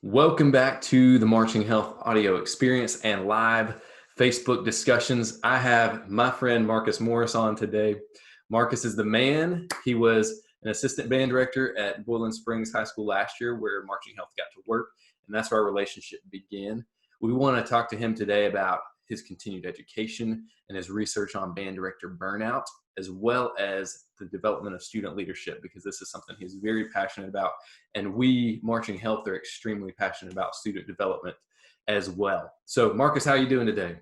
Welcome back to the Marching Health audio experience and live Facebook discussions. I have my friend Marcus Morris on today. Marcus is the man. He was an assistant band director at Boiling Springs High School last year, where Marching Health got to work, and that's where our relationship began. We want to talk to him today about his continued education and his research on band director burnout, as well as the development of student leadership, because this is something he's very passionate about. And we, Marching Health, are extremely passionate about student development as well. So, Marcus, how are you doing today?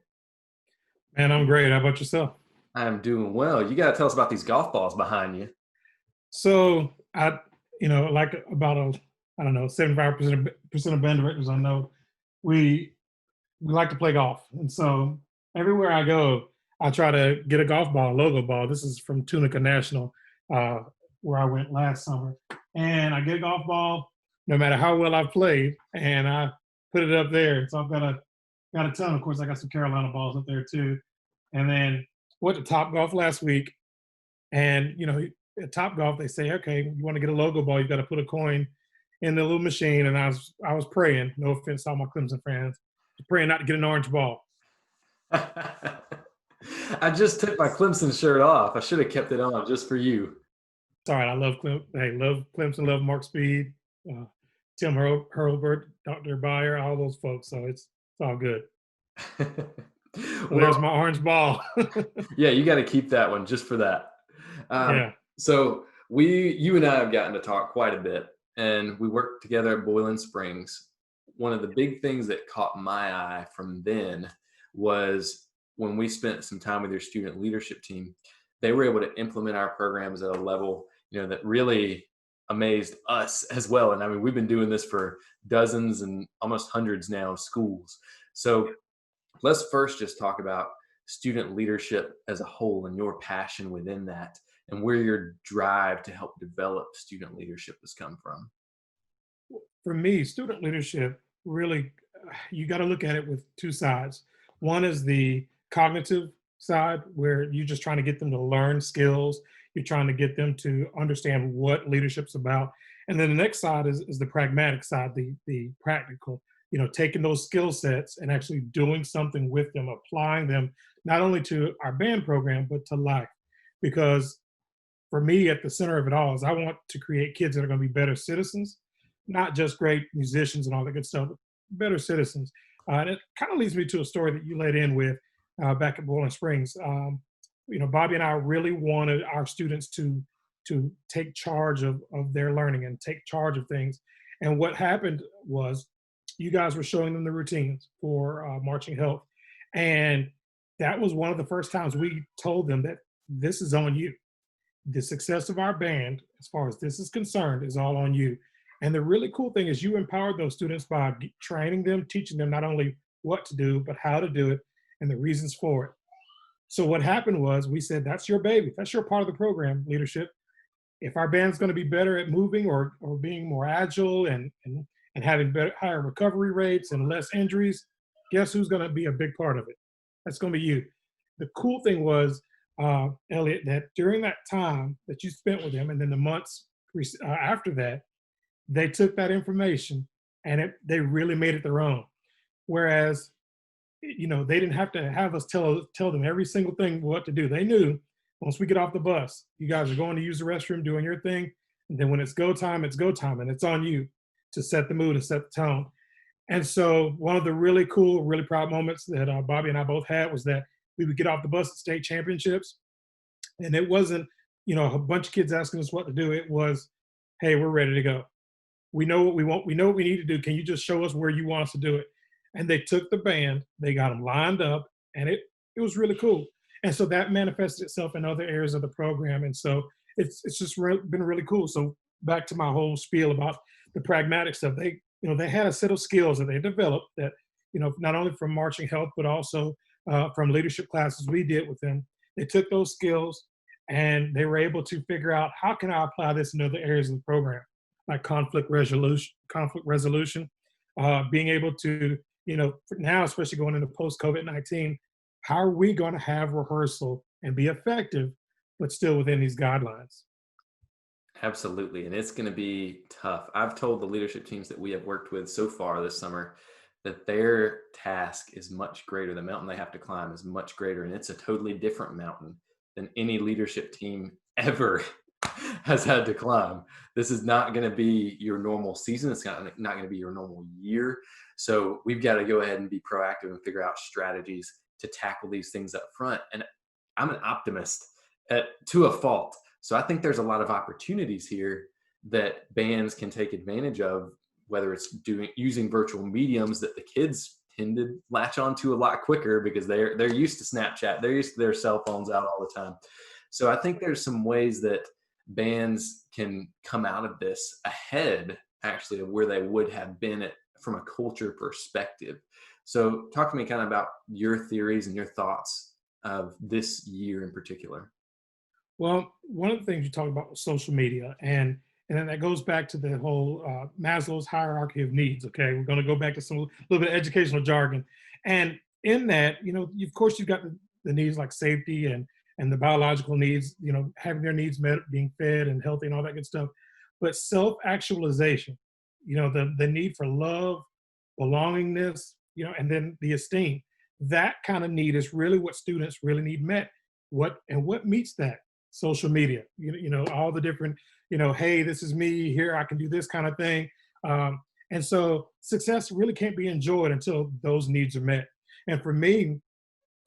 Man, I'm great. How about yourself? I'm doing well. You got to tell us about these golf balls behind you. So like about I don't know, 75% of band directors I know, we like to play golf. And so everywhere I go, I try to get a golf ball, a logo ball. This is from Tunica National, where I went last summer. And I get a golf ball, no matter how well I've played, and I put it up there. So I've got a ton. Of course, I got some Carolina balls up there too. And then went to Top Golf last week, and at Top Golf they say, okay, you want to get a logo ball, you've got to put a coin in the little machine. And I was praying, no offense to all my Clemson fans, praying not to get an orange ball. I just took my Clemson shirt off. I should have kept it on just for you. It's all right. I love Clemson. Love Clemson. Love Mark Speed, Tim Hurlburt, Dr. Byer, all those folks. So it's all good. Well, there's my orange ball. Yeah, you got to keep that one just for that. Yeah. So you and I have gotten to talk quite a bit, and we worked together at Boiling Springs. One of the big things that caught my eye from then was when we spent some time with your student leadership team. They were able to implement our programs at a level, that really amazed us as well. And I mean, we've been doing this for dozens and almost hundreds now of schools. So let's first just talk about student leadership as a whole and your passion within that, and where your drive to help develop student leadership has come from. For me, student leadership really, you got to look at it with two sides. One is the cognitive side, where you're just trying to get them to learn skills. You're trying to get them to understand what leadership's about. And then the next side is the pragmatic side, the practical, taking those skill sets and actually doing something with them, applying them not only to our band program, but to life. Because for me, at the center of it all is I want to create kids that are going to be better citizens, not just great musicians and all that good stuff, but better citizens. And it kind of leads me to a story that you led in with back at Boiling Springs. Bobby and I really wanted our students to take charge of their learning and take charge of things. And what happened was you guys were showing them the routines for Marching Health. And that was one of the first times we told them that this is on you. The success of our band, as far as this is concerned, is all on you. And the really cool thing is you empowered those students by training them, teaching them not only what to do, but how to do it and the reasons for it. So what happened was we said, that's your baby. That's your part of the program, leadership. If our band's going to be better at moving or being more agile and having higher recovery rates and less injuries, guess who's going to be a big part of it? That's going to be you. The cool thing was, Elliot, that during that time that you spent with them and then the months after that, they took that information and they really made it their own. Whereas, they didn't have to have us tell them every single thing what to do. They knew once we get off the bus, you guys are going to use the restroom, doing your thing. And then when it's go time, and it's on you to set the mood and set the tone. And so one of the really cool, really proud moments that Bobby and I both had was that we would get off the bus at state championships. And it wasn't, a bunch of kids asking us what to do. It was, hey, we're ready to go. We know what we want. We know what we need to do. Can you just show us where you want us to do it? And they took the band, they got them lined up, and it was really cool. And so that manifested itself in other areas of the program. And so it's just been really cool. So back to my whole spiel about the pragmatic stuff. They had a set of skills that they developed that, not only from Marching Health, but also from leadership classes we did with them. They took those skills and they were able to figure out, how can I apply this in other areas of the program, like conflict resolution, being able to, now, especially going into post-COVID-19, how are we going to have rehearsal and be effective, but still within these guidelines? Absolutely. And it's going to be tough. I've told the leadership teams that we have worked with so far this summer that their task is much greater. The mountain they have to climb is much greater. And it's a totally different mountain than any leadership team ever has had to climb. This is not going to be your normal season. It's not going to be your normal year. So we've got to go ahead and be proactive and figure out strategies to tackle these things up front. And I'm an optimist to a fault. So I think there's a lot of opportunities here that bands can take advantage of, whether it's doing using virtual mediums that the kids tend to latch onto a lot quicker because they're used to Snapchat, they're used to their cell phones out all the time. So I think there's some ways that bands can come out of this ahead actually of where they would have been from a culture perspective. So talk to me kind of about your theories and your thoughts of this year in particular. Well, one of the things you talk about was social media, and then that goes back to the whole Maslow's hierarchy of needs. Okay, we're going to go back to some little bit of educational jargon, and in that, of course, you've got the needs like safety and the biological needs, having their needs met, being fed and healthy, and all that good stuff. But self-actualization, the need for love, belongingness, and then the esteem. That kind of need is really what students really need met. What meets that? Social media, all the different, hey, this is me here, I can do this kind of thing. And so success really can't be enjoyed until those needs are met. And for me,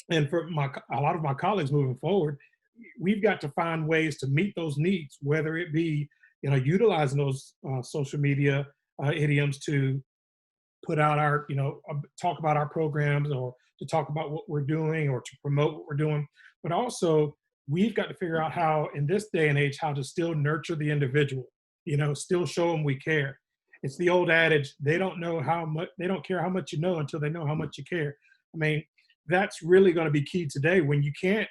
and for a lot of my colleagues moving forward, we've got to find ways to meet those needs, whether it be, utilizing those social media idioms to put out our, talk about our programs, or to talk about what we're doing, or to promote what we're doing. But also, we've got to figure out how, in this day and age, how to still nurture the individual, still show them we care. It's the old adage, they don't know how much, they don't care how much you know until they know how much you care. I mean, that's really going to be key today when you can't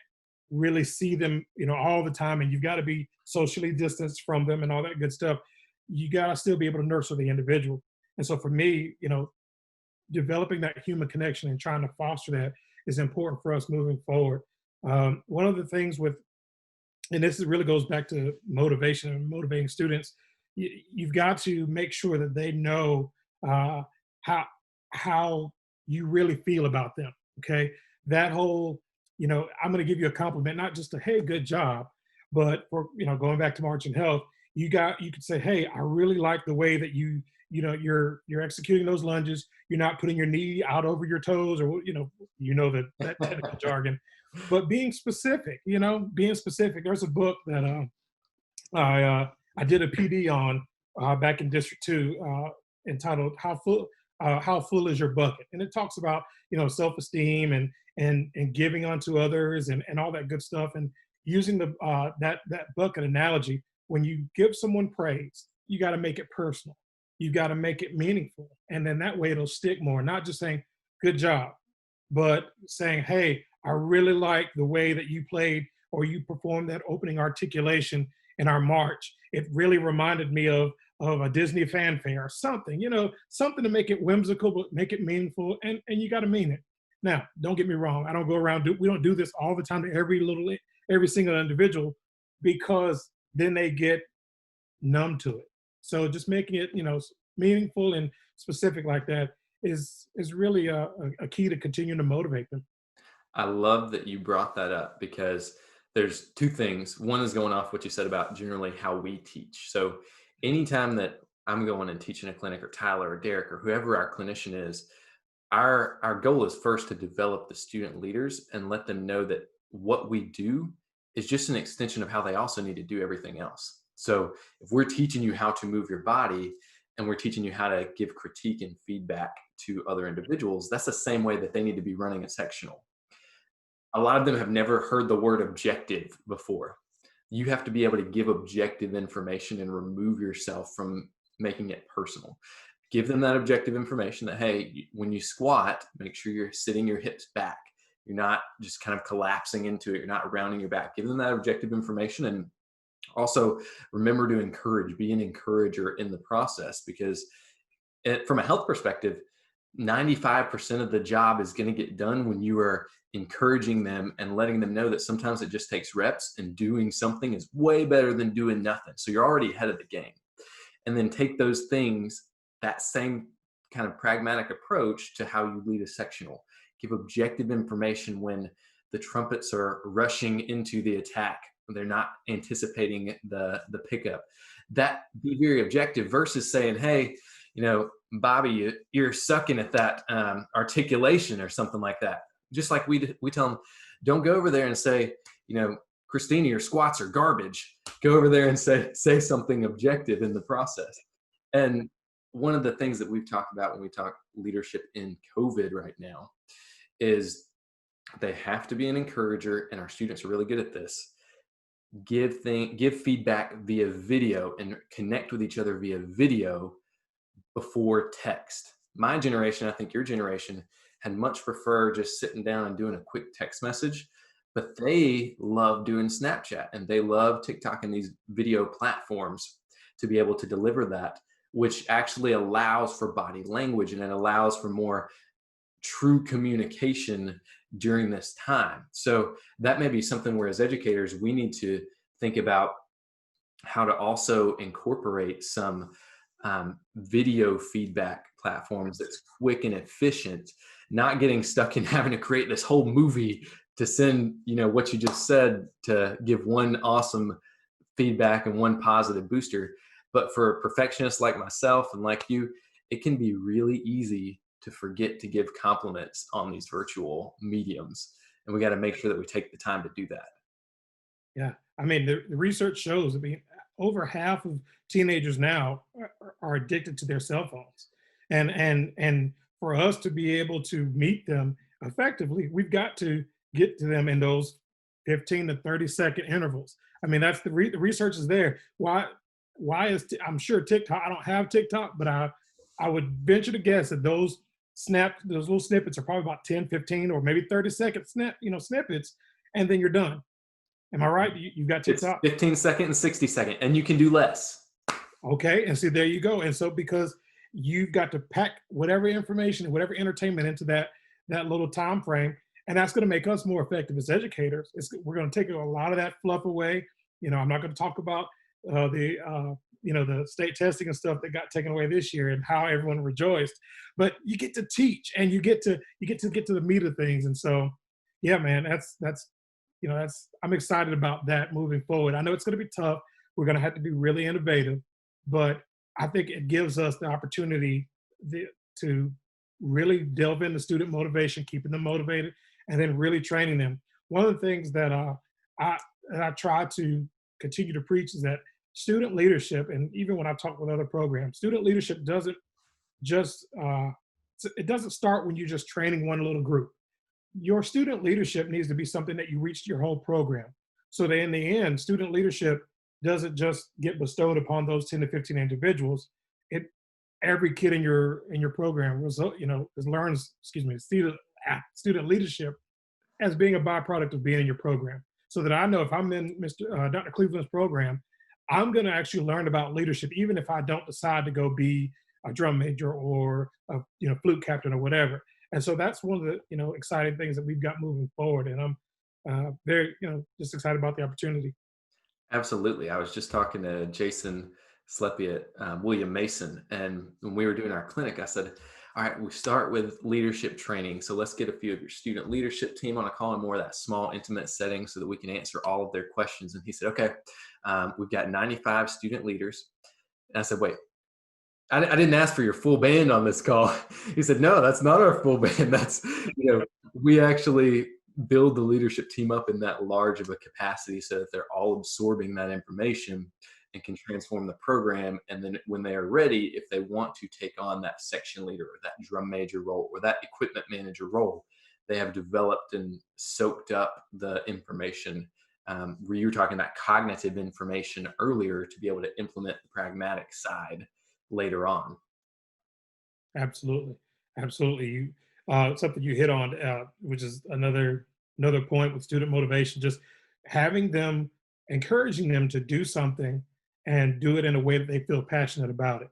really see them, all the time, and you've got to be socially distanced from them and all that good stuff. You got to still be able to nurture the individual. And so for me, developing that human connection and trying to foster that is important for us moving forward. One of the things and this really goes back to motivation and motivating students, you've got to make sure that they know how you really feel about them. Okay, that whole, I'm going to give you a compliment, not just a hey, good job, but for going back to March and Health, you could say, hey, I really like the way that you're executing those lunges. You're not putting your knee out over your toes, or that technical jargon, but being specific. Being specific. There's a book that I did a PD on back in District 2 entitled "How Full Is Your Bucket," and it talks about self-esteem and giving unto others and all that good stuff, and using the that bucket analogy. When you give someone praise, you got to make it personal. You got to make it meaningful, and then that way it'll stick more. Not just saying "good job," but saying, "Hey, I really like the way that you played or you performed that opening articulation in our march. It really reminded me of a Disney fanfare," or something, something to make it whimsical, but make it meaningful, and you got to mean it. Now, don't get me wrong. I don't go around, we don't do this all the time to every single individual, because then they get numb to it. So just making it, meaningful and specific like that is really a key to continue to motivate them. I love that you brought that up because there's two things. One is going off what you said about generally how we teach. So anytime that I'm going and teaching a clinic, or Tyler or Derek or whoever our clinician is, our goal is first to develop the student leaders and let them know that what we do is just an extension of how they also need to do everything else. So if we're teaching you how to move your body and we're teaching you how to give critique and feedback to other individuals, that's the same way that they need to be running a sectional. A lot of them have never heard the word objective before. You have to be able to give objective information and remove yourself from making it personal. Give them that objective information that, hey, when you squat, make sure you're sitting your hips back. You're not just kind of collapsing into it. You're not rounding your back. Give them that objective information. And also remember to encourage, be an encourager in the process, because from a health perspective, 95% of the job is going to get done when you are encouraging them and letting them know that sometimes it just takes reps, and doing something is way better than doing nothing. So you're already ahead of the game. And then take those things, that same kind of pragmatic approach to how you lead a sectional. Give objective information when the trumpets are rushing into the attack. They're not anticipating the pickup. That, be very objective versus saying, hey, Bobby, you're sucking at that articulation or something like that. Just like we tell them, don't go over there and say, Christina, your squats are garbage. Go over there and say something objective in the process. And one of the things that we've talked about when we talk leadership in COVID right now is they have to be an encourager, and our students are really good at this. Give feedback via video and connect with each other via video before text. My generation, I think your generation, had much prefer just sitting down and doing a quick text message, but they love doing Snapchat and they love TikTok and these video platforms to be able to deliver that, which actually allows for body language and it allows for more true communication during this time. So that may be something where as educators, we need to think about how to also incorporate some video feedback platforms that's quick and efficient, not getting stuck in having to create this whole movie to send, what you just said, to give one awesome feedback and one positive booster. But for perfectionists like myself and like you, it can be really easy to forget to give compliments on these virtual mediums. And we got to make sure that we take the time to do that. Yeah. I mean, the research shows, over half of teenagers now are addicted to their cell phones. And for us to be able to meet them effectively, we've got to get to them in those 15 to 30-second intervals. I mean, that's the research is there. Why is, I'm sure TikTok, I don't have TikTok, but I would venture to guess that those little snippets are probably about 10, 15, or maybe 30-second snippets, and then you're done. Am I right? You've got TikTok? It's 15-second and 60-second, and you can do less. Okay, and see, there you go. And so because you've got to pack whatever information and whatever entertainment into that little time frame, and that's going to make us more effective as educators. We're going to take a lot of that fluff away. I'm not going to talk about the state testing and stuff that got taken away this year and how everyone rejoiced, but you get to teach and you get to get to the meat of things. And so, yeah, man, I'm excited about that moving forward. I know it's going to be tough. We're going to have to be really innovative, but I think it gives us the opportunity to really delve into student motivation, keeping them motivated, and then really training them. One of the things that I try to continue to preach is that student leadership, and even when I talk with other programs, student leadership doesn't start when you're just training one little group. Your student leadership needs to be something that you reach your whole program, so that in the end, student leadership doesn't just get bestowed upon those 10 to 15 individuals. Every kid in your program learns student leadership as being a byproduct of being in your program. So that I know if I'm in Dr. Cleveland's program, I'm going to actually learn about leadership, even if I don't decide to go be a drum major or a flute captain or whatever. And so that's one of the exciting things that we've got moving forward, and I'm very just excited about the opportunity. Absolutely. I was just talking to Jason Sleppy at William Mason, and when we were doing our clinic, I said, all right, we start with leadership training. So let's get a few of your student leadership team on a call in more of that small, intimate setting so that we can answer all of their questions. And he said, okay, we've got 95 student leaders. And I said, wait, I didn't ask for your full band on this call. He said, no, that's not our full band. That's, we actually build the leadership team up in that large of a capacity so that they're all absorbing that information and can transform the program. And then when they are ready, if they want to take on that section leader or that drum major role or that equipment manager role, they have developed and soaked up the information. Where you were talking about cognitive information earlier to be able to implement the pragmatic side later on. Absolutely. Something you hit on, which is another point with student motivation, just having them, encouraging them to do something and do it in a way that they feel passionate about it.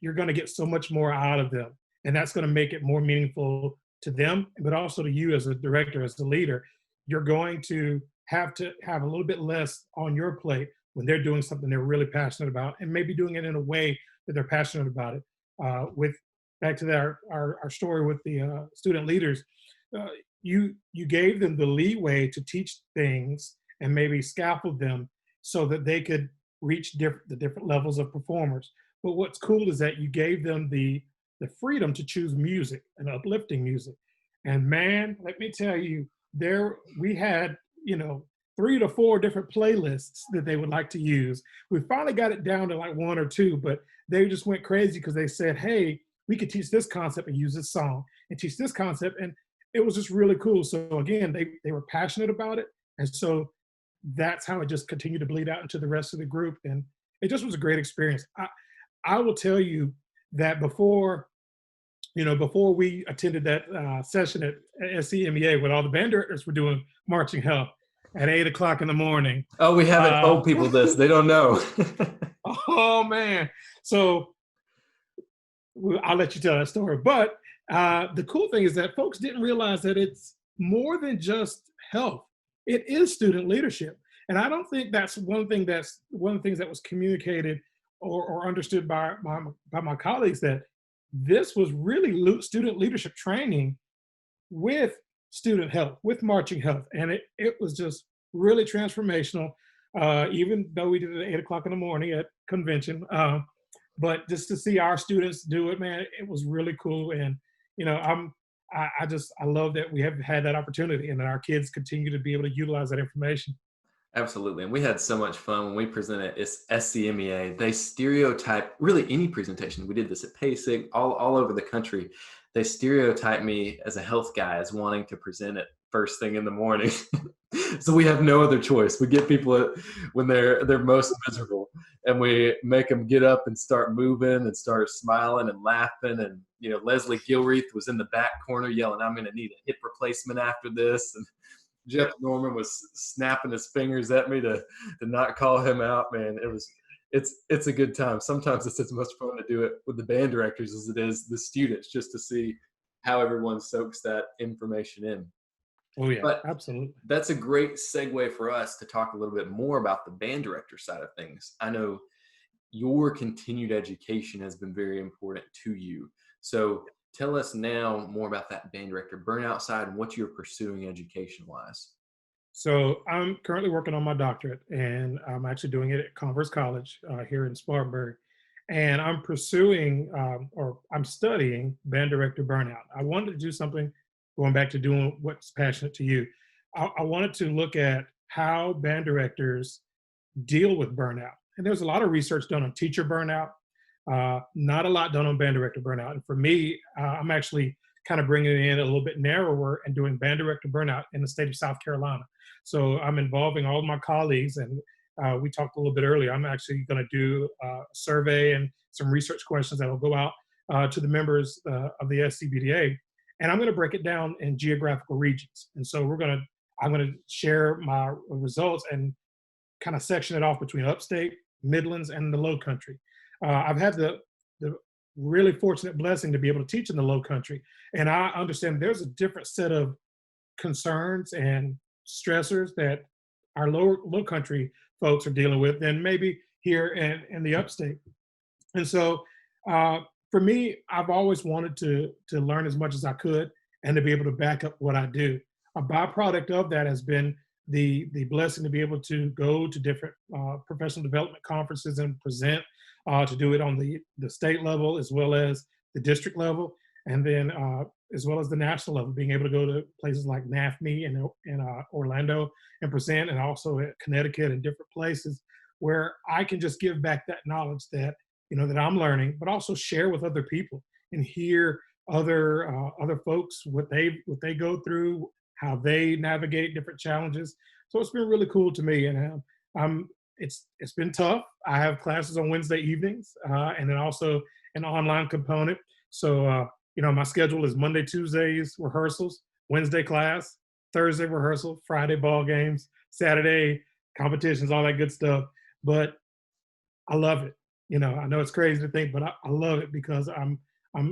You're going to get so much more out of them. And that's going to make it more meaningful to them, but also to you as a director, as a leader. You're going to have a little bit less on your plate when they're doing something they're really passionate about, and maybe doing it in a way that they're passionate about it. With back to our story with the student leaders, uh, you gave them the leeway to teach things and maybe scaffold them so that they could reach the different levels of performers. But what's cool is that you gave them the freedom to choose music and uplifting music. And man, let me tell you, there we had, you know, 3 to 4 different playlists that they would like to use. We finally got it down to like 1 or 2, but they just went crazy because they said, hey, we could teach this concept and use this song and teach this concept. And it was just really cool. So again, they were passionate about it. And so that's how it just continued to bleed out into the rest of the group. And it just was a great experience. I will tell you that before we attended that session at SCMEA when all the band directors were doing marching health at 8 o'clock in the morning. Oh, we haven't told people this. They don't know. Oh man. So I'll let you tell that story. But the cool thing is that folks didn't realize that it's more than just health. It is student leadership. And I don't think that's one of the things that was communicated or understood by my colleagues, that this was really student leadership training with student health, with marching health. And it was just really transformational, even though we did it at 8 o'clock in the morning at convention. But just to see our students do it, man, it was really cool. And, you know, I love that we have had that opportunity and that our kids continue to be able to utilize that information. Absolutely. And we had so much fun when we presented at SCMEA. They stereotype really any presentation. We did this at PASIC, all over the country. They stereotype me as a health guy as wanting to present it first thing in the morning. So we have no other choice. We get people when they're most miserable, and we make them get up and start moving and start smiling and laughing. And, you know, Leslie Gilreath was in the back corner yelling, I'm going to need a hip replacement after this. And Jeff Norman was snapping his fingers at me to not call him out. Man, it's a good time. Sometimes it's as much fun to do it with the band directors as it is the students, just to see how everyone soaks that information in. Oh yeah, But absolutely. that's a great segue for us to talk a little bit more about the band director side of things. I know your continued education has been very important to you. So tell us now more about that band director burnout side and what you're pursuing education wise. So I'm currently working on my doctorate, and I'm actually doing it at Converse College here in Spartanburg. And I'm pursuing or I'm studying band director burnout. I wanted to do something, going back to doing what's passionate to you. I wanted to look at how band directors deal with burnout. And there's a lot of research done on teacher burnout, not a lot done on band director burnout. And for me, I'm actually kind of bringing it in a little bit narrower and doing band director burnout in the state of South Carolina. So I'm involving all of my colleagues, and we talked a little bit earlier. I'm actually going to do a survey and some research questions that will go out to the members of the SCBDA, and I'm going to break it down in geographical regions. And so I'm going to share my results and kind of section it off between upstate, Midlands, and the Low Country. I've had the really fortunate blessing to be able to teach in the Low Country, and I understand there's a different set of concerns and stressors that our low country folks are dealing with than maybe here in the upstate. And so for me, I've always wanted to learn as much as I could and to be able to back up what I do. A byproduct of that has been the blessing to be able to go to different professional development conferences and present, to do it on the state level as well as the district level, and then as well as the national level, being able to go to places like NAFME in Orlando and present, and also at Connecticut and different places where I can just give back that knowledge that, you know, that I'm learning, but also share with other people and hear other folks what they go through, how they navigate different challenges. So it's been really cool to me, and it's been tough. I have classes on Wednesday evenings, and then also an online component. So you know, my schedule is Monday, Tuesdays rehearsals, Wednesday class, Thursday rehearsal, Friday ball games, Saturday competitions, all that good stuff. But I love it. You know, I know it's crazy to think, but I love it because I'm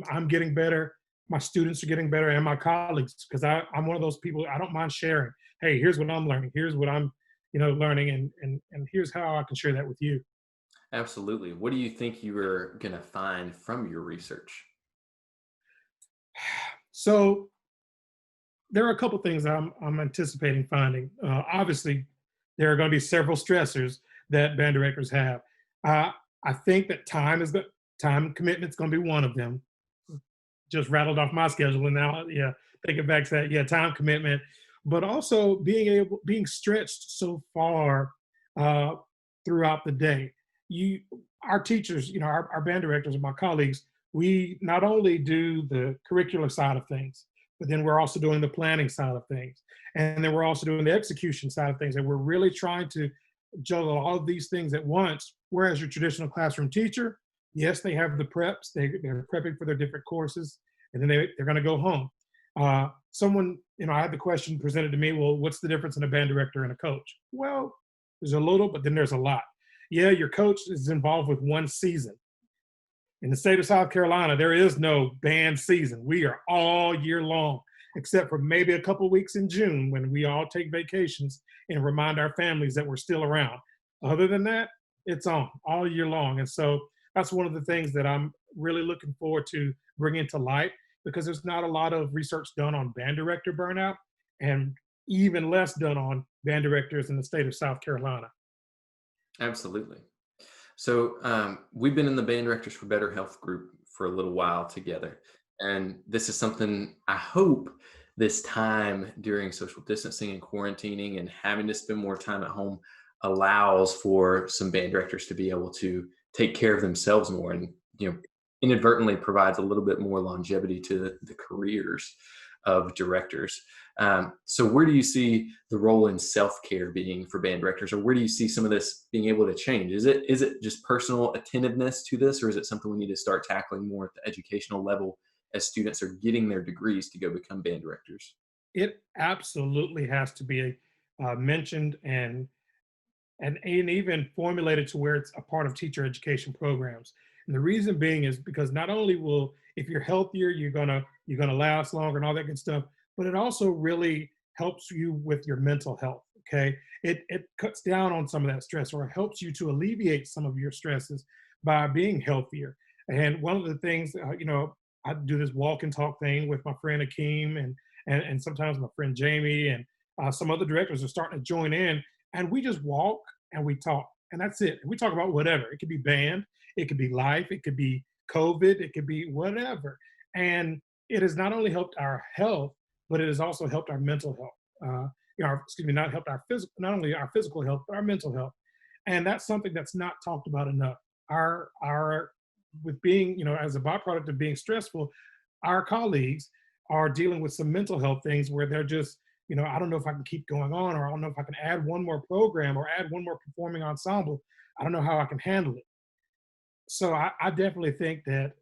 I'm getting better. My students are getting better, and my colleagues, because I'm one of those people. I don't mind sharing. Hey, here's what I'm learning. Here's what I'm, learning, and here's how I can share that with you. Absolutely. What do you think you were going to find from your research? So there are a couple things I'm anticipating finding. Obviously, there are going to be several stressors that band directors have. Uh, I think that time commitment is going to be one of them. Just rattled off my schedule, and now, yeah, thinking back to that, yeah, time commitment, but also being stretched so far uh, throughout the day. You, our teachers, our band directors and my colleagues, we not only do the curricular side of things, but then we're also doing the planning side of things, and then we're also doing the execution side of things, and we're really trying to juggle all of these things at once. Whereas your traditional classroom teacher, yes, they have the preps, they're prepping for their different courses, and then they're going to go home. Someone, I had the question presented to me, well, what's the difference in a band director and a coach? Well, there's a little, but then there's a lot. Yeah, your coach is involved with one season. In the state of South Carolina, there is no band season. We are all year long, except for maybe a couple weeks in June when we all take vacations and remind our families that we're still around. Other than that, it's on all year long. And so that's one of the things that I'm really looking forward to bringing to light, because there's not a lot of research done on band director burnout, and even less done on band directors in the state of South Carolina. Absolutely. So we've been in the Band Directors for Better Health group for a little while together. And this is something I hope this time during social distancing and quarantining and having to spend more time at home allows for some band directors to be able to take care of themselves more and, inadvertently provides a little bit more longevity to the careers of directors. So where do you see the role in self-care being for band directors, or where do you see some of this being able to change? Is it just personal attentiveness to this, or is it something we need to start tackling more at the educational level as students are getting their degrees to go become band directors? It absolutely has to be mentioned and even formulated to where it's a part of teacher education programs. And the reason being is because not only will, if you're healthier, you're gonna last longer and all that good stuff, but it also really helps you with your mental health. Okay, it cuts down on some of that stress, or it helps you to alleviate some of your stresses by being healthier. And one of the things, I do this walk and talk thing with my friend Akeem, and sometimes my friend Jamie, and some other directors are starting to join in, and we just walk and we talk, and that's it. We talk about whatever. It could be band, it could be life, it could be COVID, it could be whatever. And it has not only helped our health, but it has also helped our mental health. Excuse me, not helped our physical, not only our physical health, but our mental health. And that's something that's not talked about enough. Our with being, as a byproduct of being stressful, our colleagues are dealing with some mental health things where they're just, I don't know if I can keep going on, or I don't know if I can add one more program or add one more performing ensemble. I don't know how I can handle it. So I definitely think that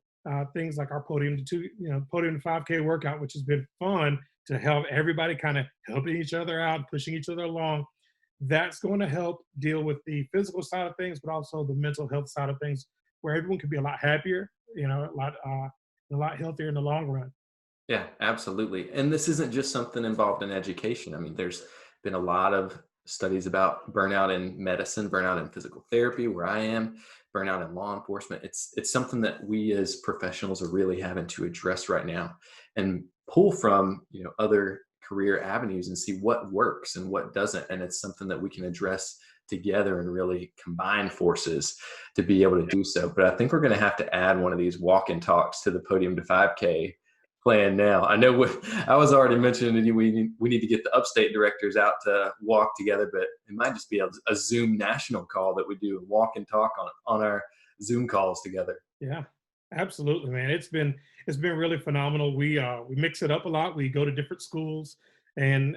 things like our podium to 5K workout, which has been fun to help everybody kind of helping each other out, pushing each other along, that's going to help deal with the physical side of things, but also the mental health side of things, where everyone can be a lot happier, a lot healthier in the long run. Yeah, absolutely. And this isn't just something involved in education. I mean, there's been a lot of studies about burnout in medicine, burnout in physical therapy, where I am, burnout in law enforcement. It's something that we as professionals are really having to address right now and pull from, other career avenues and see what works and what doesn't. And it's something that we can address together and really combine forces to be able to do so. But I think we're going to have to add one of these walk-in talks to the Podium to 5K plan now. I know I was already mentioning that we need to get the upstate directors out to walk together, but it might just be a Zoom national call that we do a walk and talk on our Zoom calls together. Yeah, absolutely, man. It's been really phenomenal. We mix it up a lot. We go to different schools, and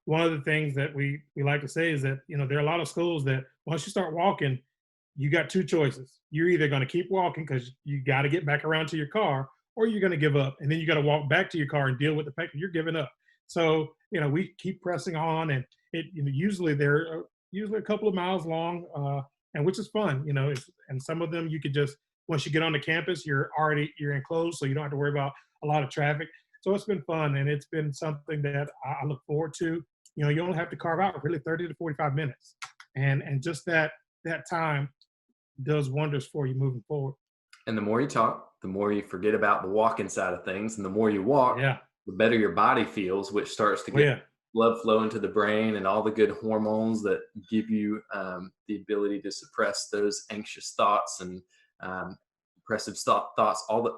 one of the things that we like to say is that, there are a lot of schools that once you start walking, you got two choices. You're either going to keep walking because you got to get back around to your car, or you're going to give up, and then you got to walk back to your car and deal with the fact that you're giving up. So we keep pressing on, and usually they're usually a couple of miles long, and which is fun. And some of them you could just once you get on the campus, you're enclosed, so you don't have to worry about a lot of traffic. So it's been fun, and it's been something that I look forward to. You only have to carve out really 30 to 45 minutes, and just that time does wonders for you moving forward. And the more you talk, the more you forget about the walking side of things. And the more you walk, Yeah. the better your body feels, which starts to Oh get yeah. blood flow into the brain and all the good hormones that give you the ability to suppress those anxious thoughts and depressive thoughts. All the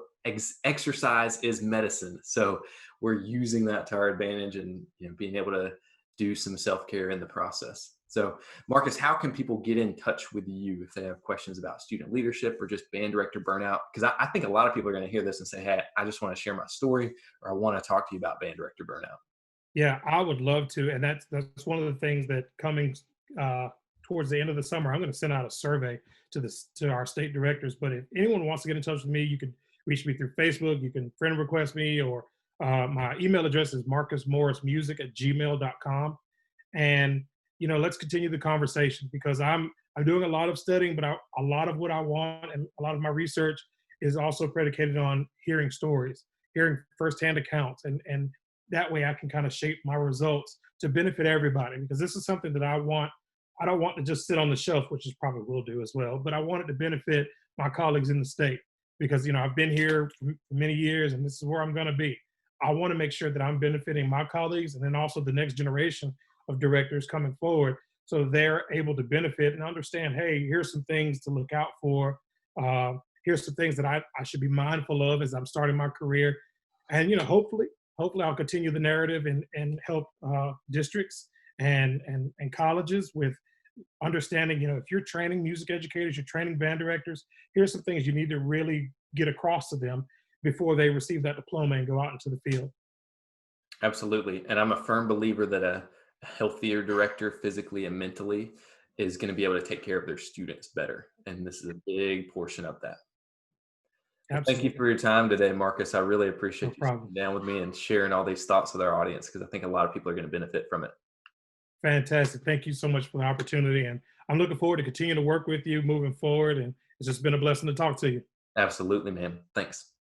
exercise is medicine. So we're using that to our advantage and being able to do some self-care in the process. So, Marcus, how can people get in touch with you if they have questions about student leadership or just band director burnout? Because I think a lot of people are going to hear this and say, hey, I just want to share my story, or I want to talk to you about band director burnout. Yeah, I would love to, and that's one of the things that coming uh, towards the end of the summer, I'm going to send out a survey to our state directors. But if anyone wants to get in touch with me, you can reach me through Facebook. You can friend request me, or my email address is marcusmorrismusic@gmail.com. And let's continue the conversation, because I'm doing a lot of studying, but a lot of what I want and a lot of my research is also predicated on hearing stories, hearing firsthand accounts, and that way I can kind of shape my results to benefit everybody, because this is something that I want. I don't want to just sit on the shelf, which is probably will do as well, but I want it to benefit my colleagues in the state, because I've been here for many years and this is where I'm going to be. I want to make sure that I'm benefiting my colleagues and then also the next generation of directors coming forward, so they're able to benefit and understand, hey, here's some things to look out for. Here's some things that I should be mindful of as I'm starting my career. And hopefully I'll continue the narrative and help districts and colleges with understanding, if you're training music educators, you're training band directors, here's some things you need to really get across to them before they receive that diploma and go out into the field. Absolutely. And I'm a firm believer that a healthier director physically and mentally is going to be able to take care of their students better. And this is a big portion of that. Well, thank you Absolutely. for your time today, Marcus. I really No appreciate you problem. sitting down with me and sharing all these thoughts with our audience, because I think a lot of people are going to benefit from it. Fantastic. Thank you so much for the opportunity. And I'm looking forward to continue to work with you moving forward. And it's just been a blessing to talk to you. Absolutely, man. Thanks.